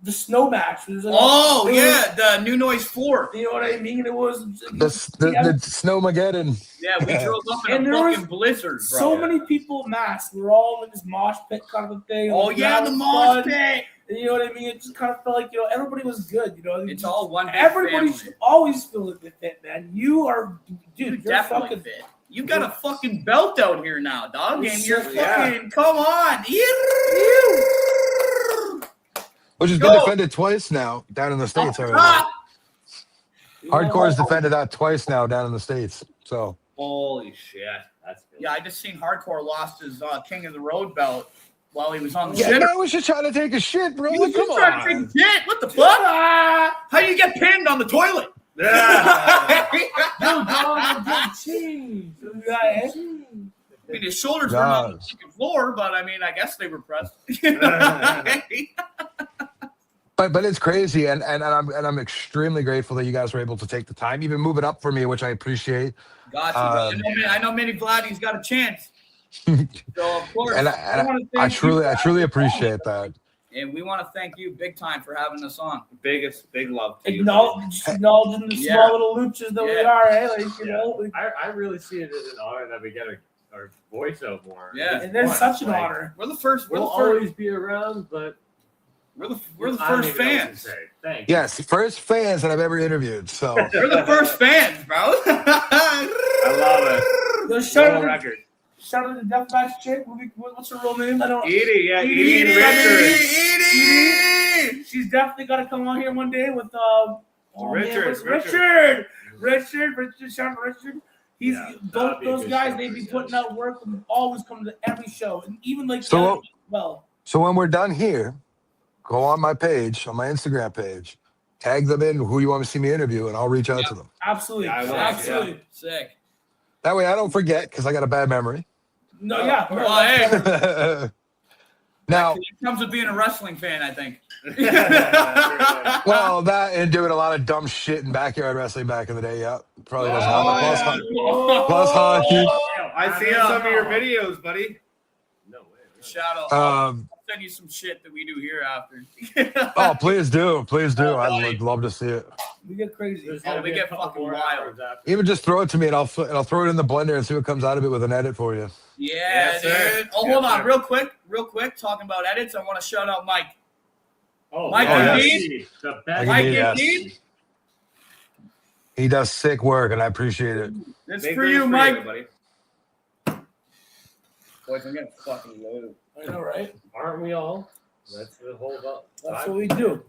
the snow match. It was the New Noise 4. You know what I mean? It was the Snowmageddon. Yeah, we drove up in And a there was fucking blizzard, bro. so many people masked. We were all in this mosh pit kind of a thing. Oh yeah, the mosh pit. And you know what I mean? It just kind of felt like everybody was good. It's all one big everybody family. should always feel like they fit, man. You are, dude. You're Definitely fucking fit. You got a fucking belt out here now, dog. And you're Yeah. fucking come on. Which has been defended twice now down in the States already. Hardcore's defended that twice now down in the States. So holy shit. That's good. Yeah, I just seen Hardcore lost his King of the Road belt while he was on the yeah, shit. I was just trying to take a shit, bro. He Like, was come just trying to on. take shit. What the fuck? How do you get pinned on the toilet? I mean, his shoulders were not on the chicken floor, but I mean, I guess they were pressed. But it's crazy, and I'm extremely grateful that you guys were able to take the time, even move it up for me, which I appreciate. Gotcha. I know Mini Vladdy's got a chance. So of course, And I truly appreciate that. And we want to thank you big time for having us on. Big love to you. Acknowledging the small little luchas that we are, eh? I really see it as an honor that we get our voice out more. Yeah. And there's such an honor. We're the first. We'll always be around, but we're the first fans. Thank you. Yes, first fans that I've ever interviewed. So We're the first fans, bro. I love it. Shout out to the Deathmatch chick. What's her real name? I don't. Edie Richards. She's definitely got to come on here one day with Richard. Shout out to Richard. Those good guys. show They for be you putting guys. out work and always come to every show, and even So well. when we're done here, go on my page, on my Instagram page, tag them in who you want to see me interview, and I'll reach out to them. Absolutely, Yeah, I will. absolutely. Sick. That way I don't forget because I got a bad memory. No, yeah. Well, hey, Now, it comes with being a wrestling fan, I think. well, that and doing a lot of dumb shit in backyard wrestling back in the day, yeah. Probably doesn't help. Plus hockey. I see some of your videos, buddy. No way. Shout out. I'll Um, send you some shit that we do here after. oh, please do. I'd love to see it. We get crazy. There's Oh, gonna we be a get couple fucking more wild. hours after. Even just throw it to me, and I'll throw it in the blender and see what comes out of it with an edit for you. Yeah, Yes, sir. dude. Oh, Yes, hold on, sir. real quick. Talking about edits, I want to shout out Mike. Oh, Mike Indeed. the best. Mike Indeed. Indeed. He does sick work, and I appreciate it. This Big for rings you, Mike. everybody. Boys, I'm getting fucking loaded. I know, right? Aren't we all? That's the whole up. That's what we do.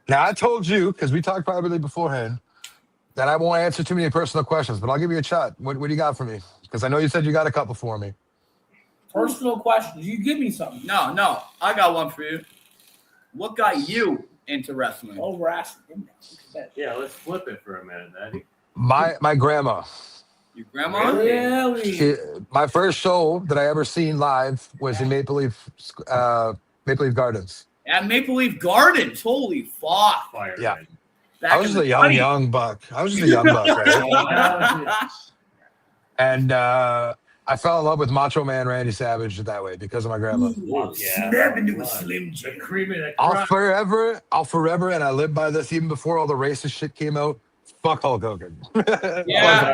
Now, I told you, because we talked privately beforehand, that I won't answer too many personal questions, but I'll give you a shot. What do you got for me? Because I know you said you got a couple for me. Personal questions. You give me something. No, I got one for you. What got you into wrestling? Oh, we're asking. Yeah, let's flip it for a minute, Eddie. My grandma. Your grandma? Really? My first show that I ever seen live was in Maple Leaf Gardens. At Maple Leaf Gardens. Holy fuck. Fire. Yeah. man. Back I was in just the a 20s. young buck. Right? And I fell in love with Macho Man Randy Savage that way because of my grandma. Snap into a Slim The Jim. cream of the I'll crop. forever, and I live by this even before all the racist shit came out. Fuck Hulk Hogan. Yeah.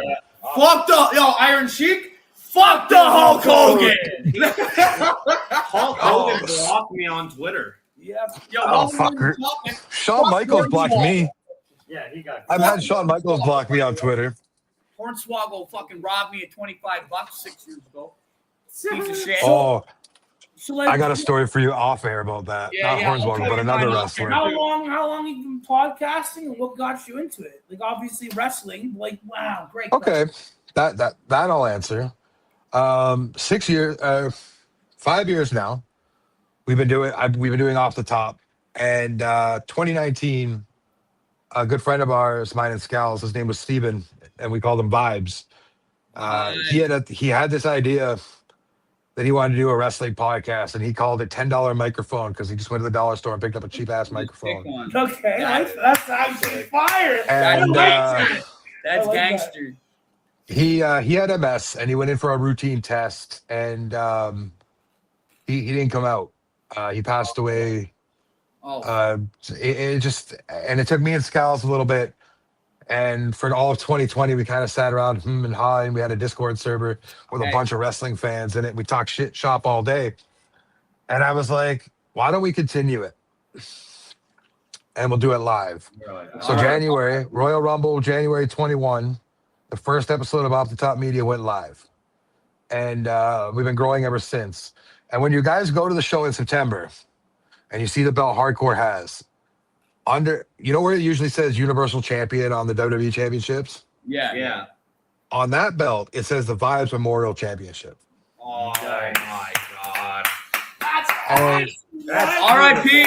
Fuck the Iron Sheik. Fuck the Hulk Hogan. Hulk Hogan blocked me on Twitter. Yeah. Yo, Oh, while we're on the fucker. topic, Shawn fuck Michaels blocked me. Yeah, he got. I've had Shawn Michaels block me on Twitter. Hornswoggle fucking robbed me at $25 6 years ago. Piece of shit. Oh, So like, I got a story for you off air about that. Yeah, Not yeah, Hornswoggle, okay, but another fine, wrestler. okay. how long you been podcasting and what got you into it? Like obviously wrestling. Like wow, great. Okay, that I'll answer. 6 years, 5 years now. We've been doing off the top, and 2019, a good friend of ours, mine and Scal's, his name was Steven, and we called him Vibes. He had this idea that he wanted to do a wrestling podcast, and he called it $10 microphone because he just went to the dollar store and picked up a cheap ass microphone. Okay, that's actually fire. And That's I like gangster. he had MS, and he went in for a routine test, and he didn't come out. He passed away. Oh, It took me and Scals a little bit. And for all of 2020, we kind of sat around and high, and we had a Discord server with a bunch of wrestling fans in it. We talked shit shop all day. And I was like, why don't we continue it? And we'll do it live. So January, Royal Rumble, January 21, the first episode of Off the Top Media went live. And we've been growing ever since. And when you guys go to the show in September and you see the belt Hardcore has, you know where it usually says Universal Champion on the WWE Championships? yeah. On that belt, it says the Vibes Memorial Championship. Oh my god. That's And R.I.P.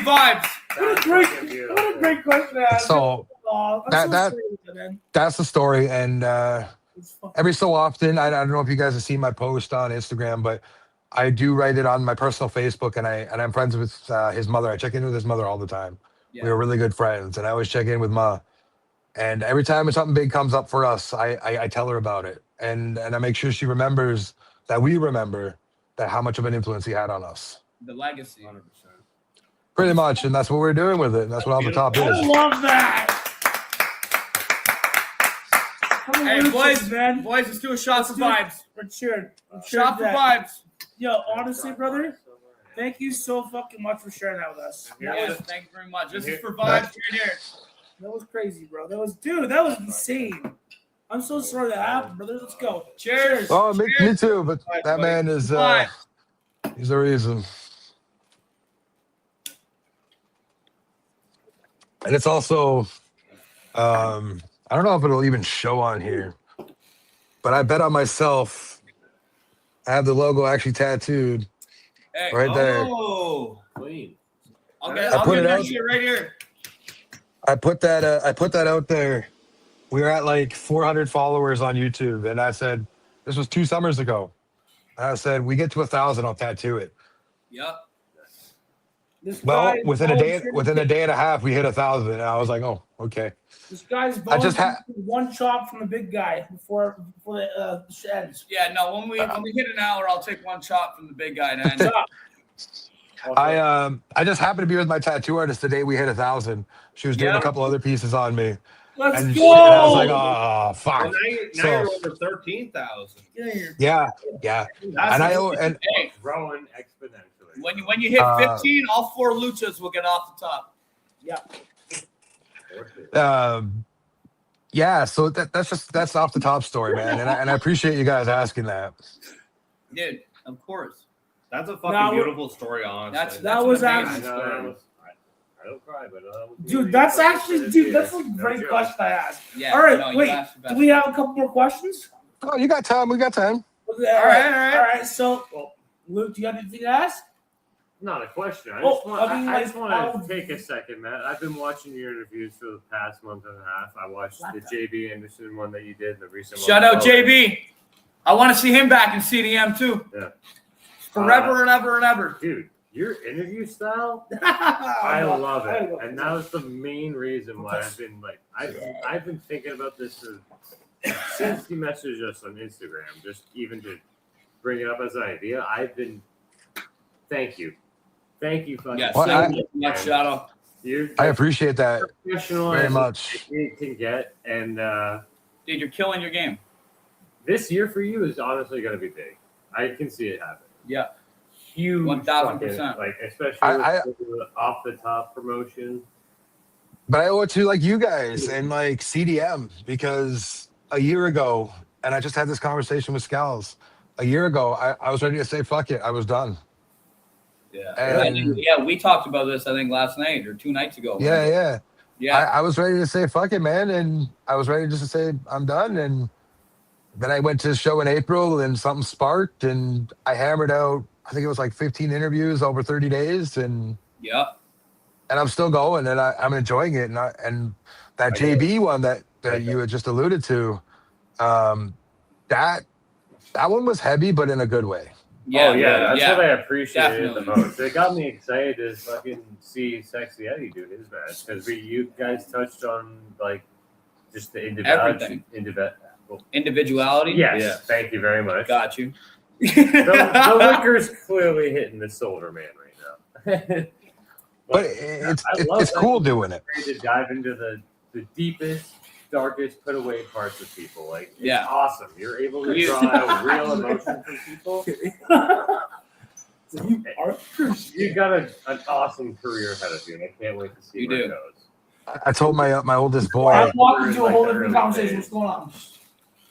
Vibes. what a great question to ask. so that's the story. And every so often, I don't know if you guys have seen my post on Instagram, but I do write it on my personal Facebook, and I'm friends with his mother. I check in with his mother all the time. Yeah. We were really good friends, and I always check in with Ma. And every time something big comes up for us, I tell her about it, and I make sure she remembers that we remember that how much of an influence he had on us. The legacy. 100%. Pretty much, and that's what we're doing with it. And that's what Off the Top I is. love that. Hey, boys, let's do a shot for vibes. We're cheering. Shot for vibes. Yo, honestly, brother, thank you so fucking much for sharing that with us. Yes, thank you very much. This is for vibes right here. That was crazy, bro. That was insane. I'm so sorry that happened, brother. Let's go. Cheers. Oh, me too. But that man is he's the reason. And it's also I don't know if it'll even show on here, but I bet on myself I have the logo actually tattooed right there. Oh, Clean. I'll put get it that out. shit right here. I put that out there. We were at like 400 followers on YouTube, and I said, this was 2 summers ago. And I said, we get to 1,000, I'll tattoo it. Yep. Well, within a day and a half, we hit 1,000, and I was like, oh, okay. This guy's one chop from the big guy before the ends. Yeah, no. When we hit an hour, I'll take one chop from the big guy. And I just happened to be with my tattoo artist the day we hit 1,000. She was doing a couple other pieces on me. Let's and go. I was like, oh, fuck. Well, now you're over 13,000. Yeah. And Growing exponentially. when you hit 15, all 4 luchas will get off the top. Yeah. So that's off the top story, man. And I appreciate you guys asking that. Dude, of course. That's a fucking beautiful story, honestly. That was amazing actually. I don't cry, but Dude, that's actually, that's a great question I asked. Yeah. All right, no, wait. Do we have a couple more questions? Oh, you got time. We got time. All right. So, Luke, do you have anything to ask? Not a question. I just want to take a second, Matt. I've been watching your interviews for the past month and a half. I watched the JB Anderson one that you did, the recent one. Shout out JB. I want to see him back in CDM too. Yeah. Forever and ever and ever. Dude, your interview style, I love it. And that was the main reason why I've been like, I've been thinking about this since you messaged us on Instagram, just even to bring it up as an idea. Thank you. Thank you, fucking much, Shadow. I appreciate that professional very much. You can get, and dude, you're killing your game. This year for you is honestly going to be big. I can see it happen. Yeah, huge, 1,000%. Like especially with the off the top promotion. But I owe it to like you guys and like CDM because a year ago, and I just had this conversation with Scals. A year ago, I was ready to say fuck it. I was done. And we talked about this, I think, last night or 2 nights ago. yeah. Yeah. I was ready to say fuck it, man, and I was ready just to say I'm done. And then I went to the show in April, and something sparked, and I hammered out. I think it was like 15 interviews over 30 days, and I'm still going, and I'm enjoying it. And that JB one that you had just alluded to, that one was heavy, but in a good way. That's what I appreciated the most. It got me excited to fucking see Sexy Eddie do his match, because you guys touched on like just the individuality. Yes, thank you very much. Got you. the liquor's clearly hitting the shoulder man right now. but it's cool doing it. To dive into the deepest, darkest, put away parts of people. Like, it's awesome. You're able to draw out real emotion from people. You got an awesome career ahead of you, and I can't wait to see where it goes. I told my oldest boy. I'm walking into a whole different conversation. What's going on?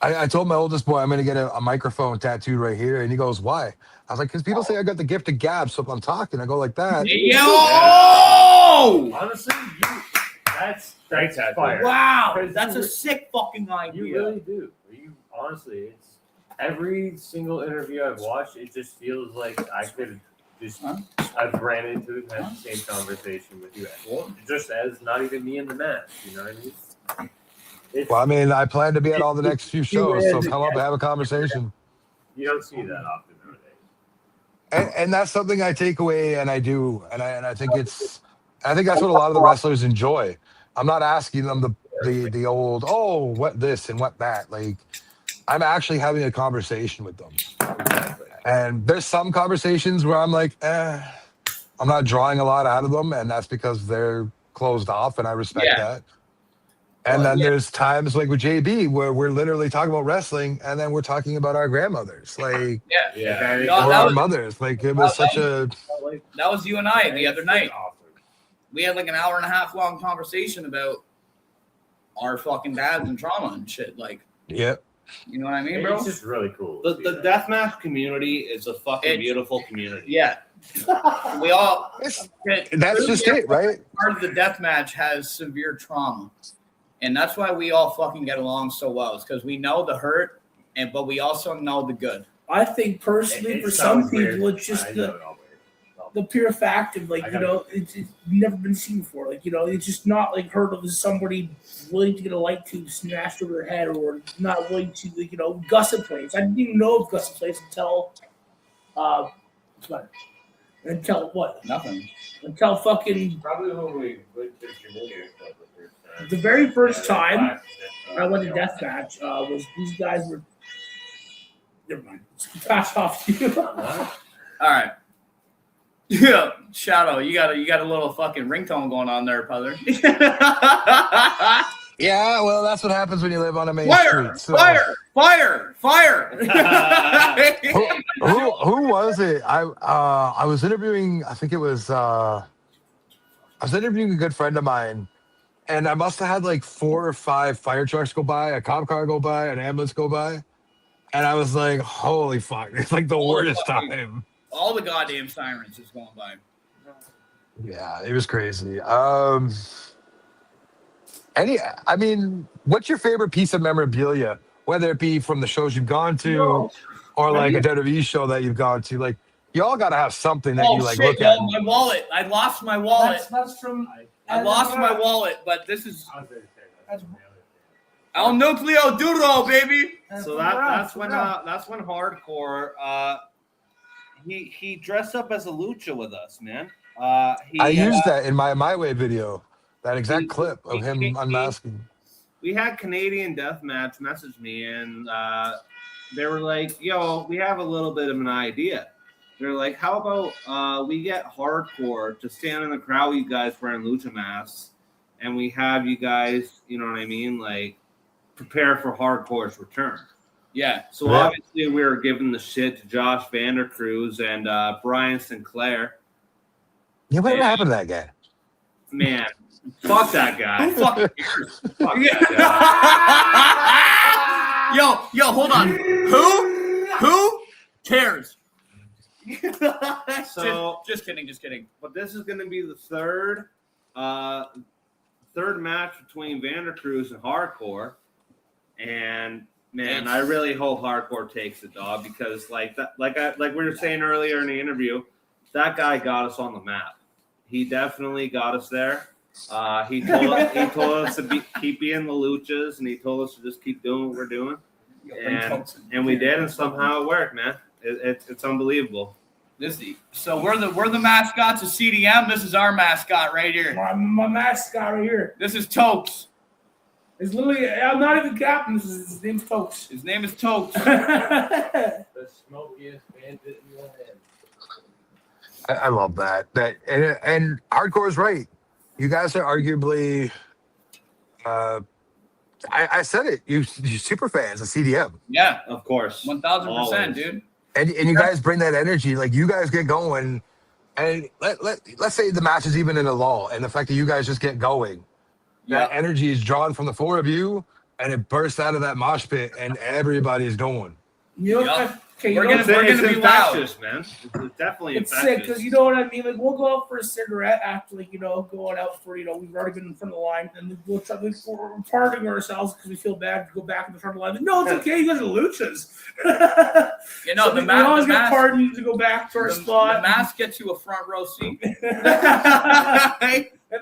I told my oldest boy I'm going to get a microphone tattooed right here, and he goes, "Why?" I was like, "Because people say I got the gift of gab, so if I'm talking, I go like that." Honestly, that's fire. Wow, that's a sick fucking idea. You really do. Honestly, it's every single interview I've watched. It just feels like I could just. I've ran into the same conversation with you, just as not even me in the match. You know what I mean? Well, I mean, I plan to be at all the next few shows, so come up and have a conversation. You don't see that often nowadays. And that's something I take away, and I do, and I think that's what a lot of the wrestlers enjoy. I'm not asking them the old, what this and what that. Like, I'm actually having a conversation with them. And there's some conversations where I'm like, I'm not drawing a lot out of them, and that's because they're closed off, and I respect that. And then there's times like with JB where we're literally talking about wrestling, and then we're talking about our grandmothers, like or our mothers. Like, it was such a. That was you and I the other night. We had like an hour and a half long conversation about our fucking dads and trauma and shit. Like, you know what I mean, bro? It's just really cool. The deathmatch community is a fucking beautiful community. Yeah. We all. That's just it, right? Part of the deathmatch has severe trauma. And that's why we all fucking get along so well. It's because we know the hurt, but we also know the good. I think personally, for some people, it's just the pure fact of like, it's never been seen before. Like, it's just not like heard of as somebody willing to get a light tube smashed over their head, or not willing to, like, gusset plates. I didn't even know of gusset plates until what? Nothing. Until fucking probably when we went to Canadian Club. The very first time I went to deathmatch was these guys were. Never mind. Pass off to you. All right. Yeah, Shadow, you got a little fucking ringtone going on there, brother. Yeah, well, that's what happens when you live on a main street. So. Fire! Who was it? I was interviewing. I think it was. I was interviewing a good friend of mine. And I must have had like 4 or 5 fire trucks go by, a cop car go by, an ambulance go by. And I was like, holy fuck. It's like the worst time. All the goddamn sirens just going by. Yeah, it was crazy. What's your favorite piece of memorabilia? Whether it be from the shows you've gone to or like a WWE show that you've gone to. Like, you all got to have something that you like look at. My wallet. I lost my wallet. That's from... I lost my wallet, but this is El Nucleo Duro, baby. So that's when hardcore he dressed up as a lucha with us, man. I used that in my way video, that exact clip of him unmasking. We had Canadian Deathmatch message me, and they were like, "Yo, we have a little bit of an idea." They're like, how about we get hardcore to stand in the crowd with you guys wearing lucha masks, and we have you guys, you know what I mean, like, prepare for hardcore's return. Yeah. So obviously we were giving the shit to Josh Vandercruz and Brian Sinclair. Yeah, what happened to that guy? Man, fuck that guy. Fuck that guy. Yo, hold on. Who cares? So just kidding. But this is going to be the third match between Vandercruz and Hardcore, and man, I really hope Hardcore takes it, dog, because like we were saying earlier in the interview, that guy got us on the map. He definitely got us there. He told us to keep being the Luchas, and he told us to just keep doing what we're doing, and we did, and somehow it worked, man. It's unbelievable. So we're the mascots of CDM. This is our mascot right here. My mascot right here. This is Tokes. It's literally, I'm not even captain. His name's Tokes. His name is Tokes. The smokiest bandit in the land. I love that. And Hardcore is right. You guys are arguably, I said it. You super fans of CDM. Yeah, Of course, 1,000%, dude. And you guys bring that energy. Like, you guys get going, and let's say the match is even in a lull, and the fact that you guys just get going, that energy is drawn from the four of you, and it bursts out of that mosh pit, and everybody's going. You know, We're gonna be loud, man. It's definitely it's infectious. sick because you know what I mean. Like, we'll go out for a cigarette after, like, going out for, we've already been in front of the line, and we'll try. We're partying ourselves because we feel bad to go back in the front of the line. Like, no, it's okay. You guys are Luchas. So we always get pardoned to go back to our spot. The mask gets you a front row seat.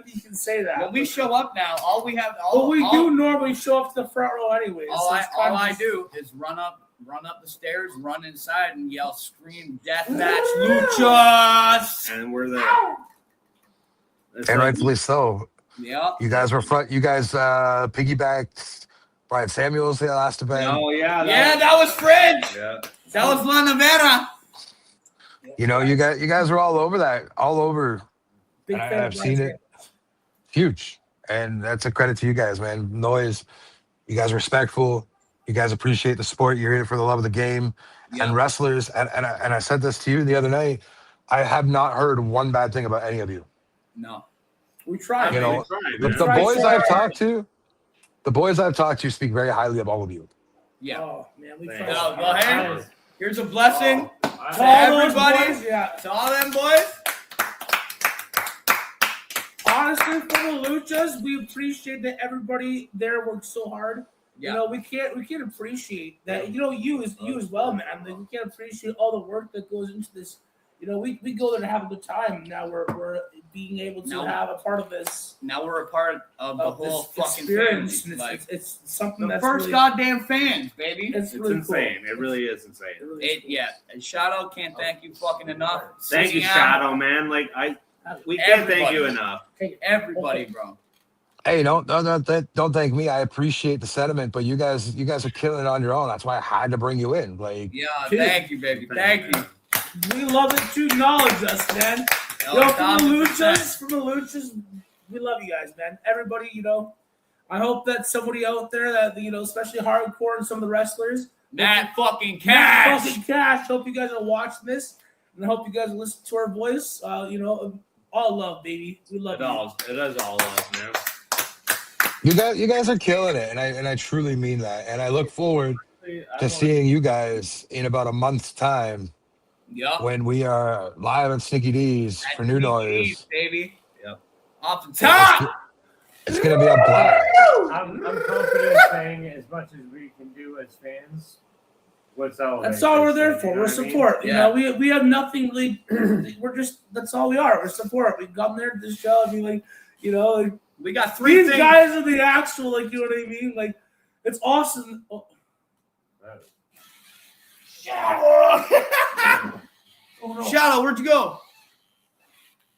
You can say that. When we show up now, all we do normally show up to the front row anyways. All I do is run up the stairs, run inside, and yell, scream, deathmatch, Luchas! And we're there. And rightfully so. Yeah. You guys were front. You guys piggybacked Brian Samuels the last event. Oh, yeah. That was Fringe. Yeah. That was La Nevera. You guys were all over that. All over. Big And fan I've of seen Brian it. Huge. And that's a credit to you guys, man. Noise. You guys are respectful. You guys appreciate the sport. You're in it for the love of the game. Yeah. And wrestlers, and I said this to you the other night, I have not heard one bad thing about any of you. No. We tried. You know, We tried, the man. boys I've talked to speak very highly of all of you. Yeah. Oh, man. We Thanks. tried. No, go ahead. Here's a blessing To to all those everybody. boys, yeah. To all them boys. Honestly, for the Luchas, we appreciate that everybody there worked so hard. Yeah. We can't appreciate that. You as well, man. Like, we can't appreciate all the work that goes into this. We go there to have a good time. Now we're being able to have a part of this. Now we're a part of the whole this fucking experience. family. And Like, it's something the that's first really, goddamn fans, baby. It's It's really insane. cool. It really is insane. It really is cool. And Shadow can't thank you fucking enough. Thank you, CDM, Shadow, man. Like we can't thank you enough. Everybody, bro. Hey, don't thank me. I appreciate the sentiment, but you guys are killing it on your own. That's why I had to bring you in. Like, Yeah, thank you, baby. Thank you. We love it to acknowledge us, man. From the Luchas, we love you guys, man. Everybody, I hope that somebody out there that, especially hardcore and some of the wrestlers. Matt fucking Matt Cash. fucking Cash. Hope you guys are watching this. And I hope you guys listen to our voice. All love, baby. We love you. It is all love, man. you guys are killing it, and I truly mean that. And I look forward to seeing you guys in about a month's time Yup. when we are live at Sneaky D's for New Noise. Baby. Yep. Off the top. It's gonna be a blast. I'm confident saying as much as we can do as fans. That's all we're there for. We're support. Yeah. We have nothing really. That's all we are. We're support. We've come there to this show. I mean, like, We got three these things. guys are the actual, like, you know what I mean? Like, it's awesome. Oh. Oh, no. Shadow, where'd you go?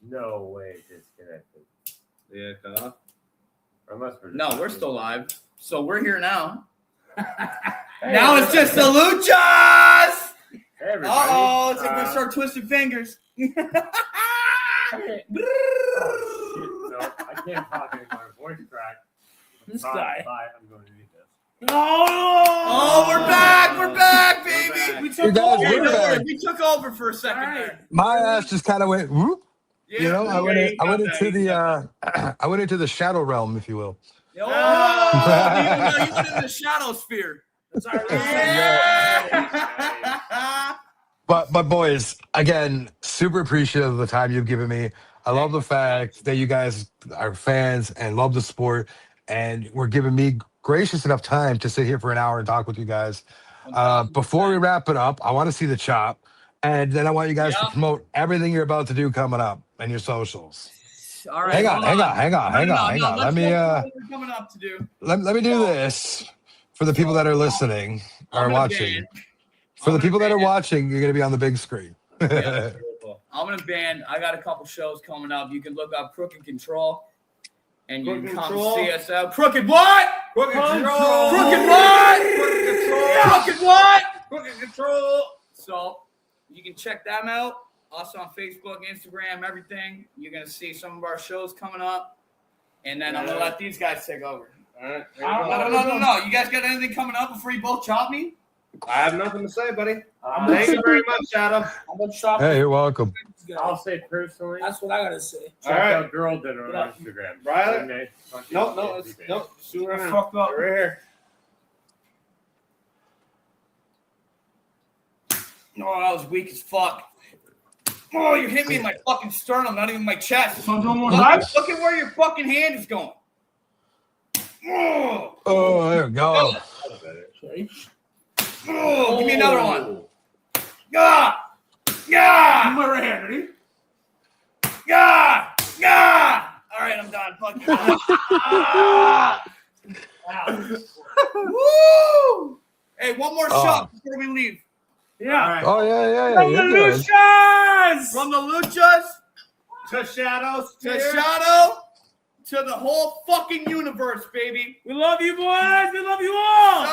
No way disconnected. Yeah, cut off. Unless we're No, we're still live. So we're here now. Hey, Now it's just the Luchas. Hey, everybody. Uh-oh, it's like we start twisting fingers. Oh, shit, no, I can't talk anymore. My voice cracked. This Bye, guy. Bye. I'm going to eat this. Oh, We're back, baby. We You took guys over. Hey, were don't worry, back. we took over for a second All right. there. My ass just kind of went whoop. Yeah, I went into the shadow realm, if you will. Oh, you went in the Shadowsphere. That's all right. Yeah. But boys, again, super appreciative of the time you've given me. I love the fact that you guys are fans and love the sport, and we're giving me gracious enough time to sit here for an hour and talk with you guys. Before we wrap it up, I want to see the chop, and then I want you guys to promote everything you're about to do coming up and your socials. All right. Hang on. No, Let me what we're coming up to do. let me do this for the people that are listening or watching. For the people that are watching, you're going to be on the big screen. Yeah, I'm in a band. I got a couple shows coming up. You can look up Crooked Control, and you can come see us out. Crooked what? Crooked Control. Crooked what? Crooked Control. Crooked what? Crooked Control. So you can check them out. Also on Facebook, Instagram, everything. You're going to see some of our shows coming up. And then I'm going to let these guys take over. All right. No. You guys got anything coming up before you both chop me? I have nothing to say, buddy. Thank you very much, Adam. I'm gonna shop. Hey, you're welcome. I'll say personally. That's what I gotta say. Check All right. out Girl Dinner on Instagram. Riley? No. Shoot right now. Fucked up. Right here. Oh, that was weak as fuck. Oh, you hit me in my fucking sternum, not even my chest. Look at where your fucking hand is going. Oh, there we go. Oh, give me another one. Yeah. My right hand, ready? Yeah. All right, I'm done. Fuck you. Woo! Hey, one more shot before we leave. Yeah. Oh, yeah. From the You're good. Luchas! From the Luchas To Shadows. to Shadow to the whole fucking universe, baby. We love you, boys. We love you all.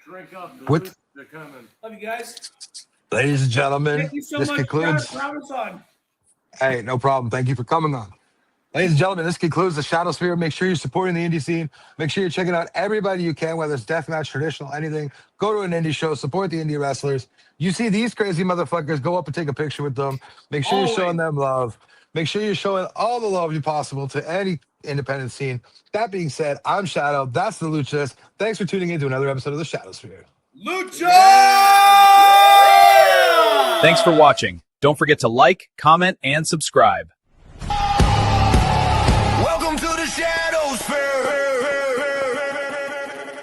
Drink up. With- They're coming. Love you guys. Ladies and gentlemen, Thank you so this much concludes. for having us on. Hey, no problem. Thank you for coming on. Ladies and gentlemen, this concludes the Shadowsphere. Make sure you're supporting the indie scene. Make sure you're checking out everybody you can, whether it's deathmatch, traditional, anything. Go to an indie show, support the indie wrestlers. You see these crazy motherfuckers, go up and take a picture with them. Make sure you're showing them love. Make sure you're showing all the love you possible to any independent scene. That being said, I'm Shadow. That's the Luchas. Thanks for tuning in to another episode of the Shadowsphere. Lucha! Thanks for watching. Don't forget to like, comment, and subscribe.